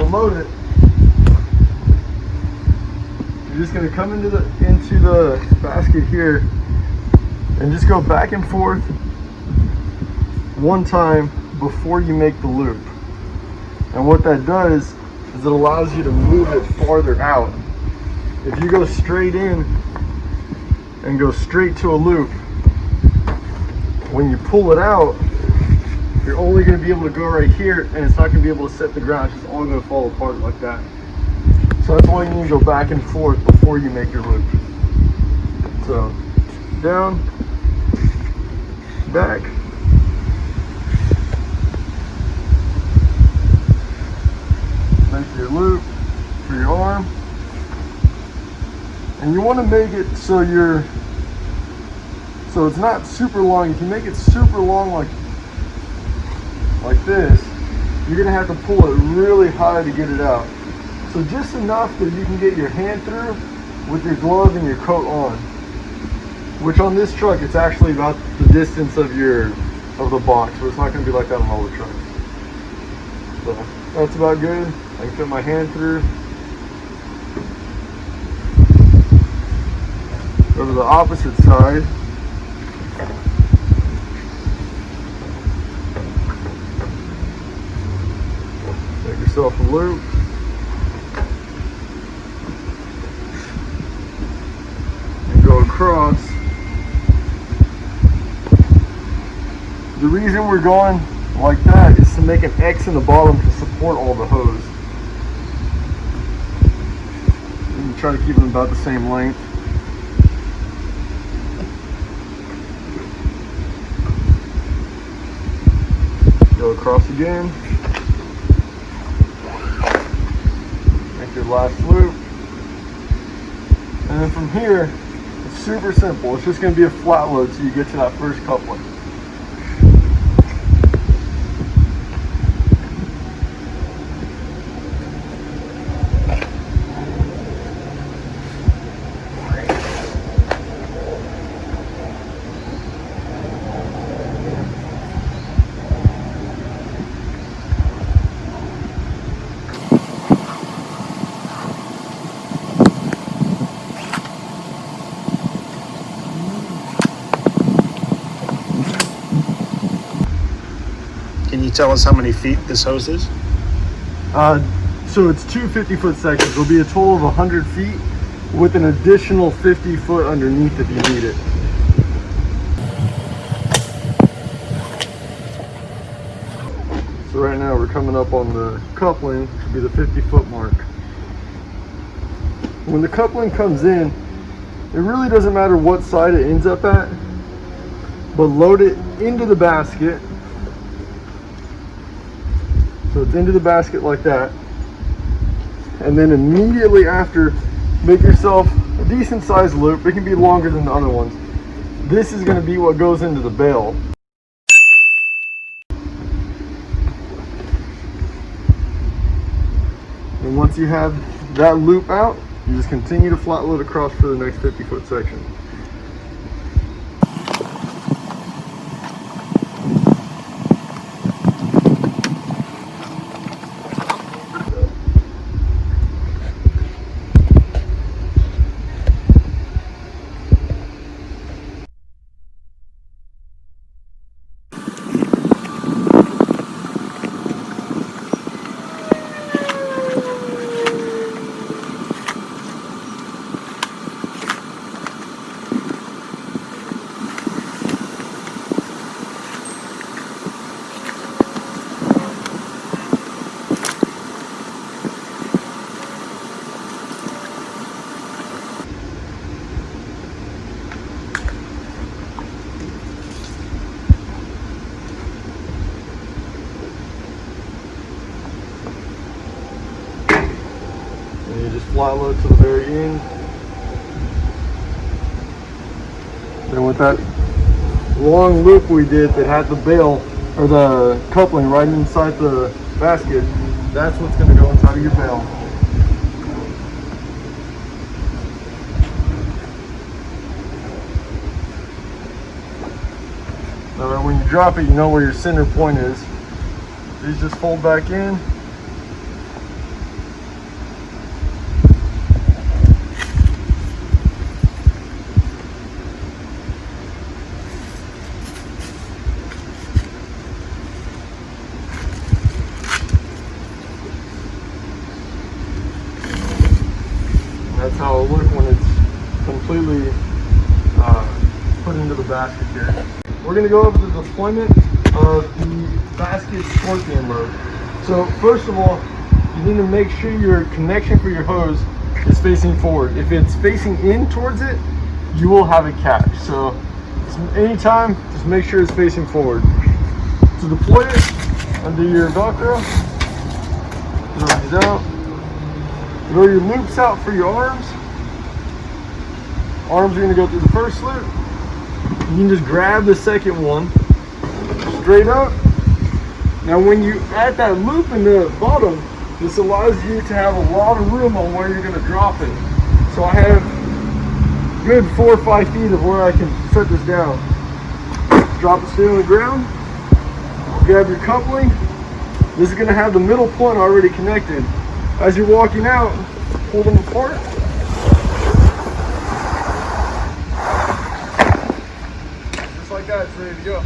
load it, you're just going to come into the basket here and just go back and forth one time before you make the loop. And what that does is it allows you to move it farther out. If you go straight in and go straight to a loop, when you pull it out, you're only going to be able to go right here, and it's not going to be able to set the ground. It's just all going to fall apart like that. So that's why you need to go back and forth before you make your loop. So down, back, make your loop for your arm, and you want to make it so it's not super long. If you make it super long like this, you're gonna have to pull it really high to get it out. So just enough that you can get your hand through with your glove and your coat on, which on this truck it's actually about the distance of the box, but it's not going to be like that on all the trucks. So that's about good. I can fit my hand through. Go to the opposite side. Make yourself a loop. And go across. The reason we're going like that is to make an X in the bottom to support all the hose. And try to keep them about the same length. Go across again. Make your last loop. And then from here, it's super simple. It's just going to be a flat load till you get to that first coupling. Can you tell us how many feet this hose is? So it's two 50-foot sections. There'll be a total of 100 feet with an additional 50 foot underneath if you need it. So right now we're coming up on the coupling, which will be the 50-foot mark. When the coupling comes in, it really doesn't matter what side it ends up at, but load it into the basket. So it's into the basket like that. And then immediately after, make yourself a decent sized loop. It can be longer than the other ones. This is going to be what goes into the bale. And once you have that loop out, you just continue to flat load across for the next 50-foot section. Fly load to the very end. Then with that long loop we did that had the bale or the coupling right inside the basket, that's what's going to go inside of your bale. Now that when you drop it, you know where your center point is. These just fold back in. That's how it'll look when it's completely put into the basket here. We're gonna go over the deployment of the basket scorpion load. So first of all, you need to make sure your connection for your hose is facing forward. If it's facing in towards it, you will have a catch. So anytime, just make sure it's facing forward. To deploy it, undo your Velcro, throw these out. Throw your loops out for your arms. Arms are gonna go through the first loop. You can just grab the second one, straight up. Now when you add that loop in the bottom, this allows you to have a lot of room on where you're gonna drop it. So I have good 4 or 5 feet of where I can set this down. Drop it straight on the ground, grab your coupling. This is gonna have the middle point already connected. As you're walking out, pull them apart. Just like that, it's ready to go.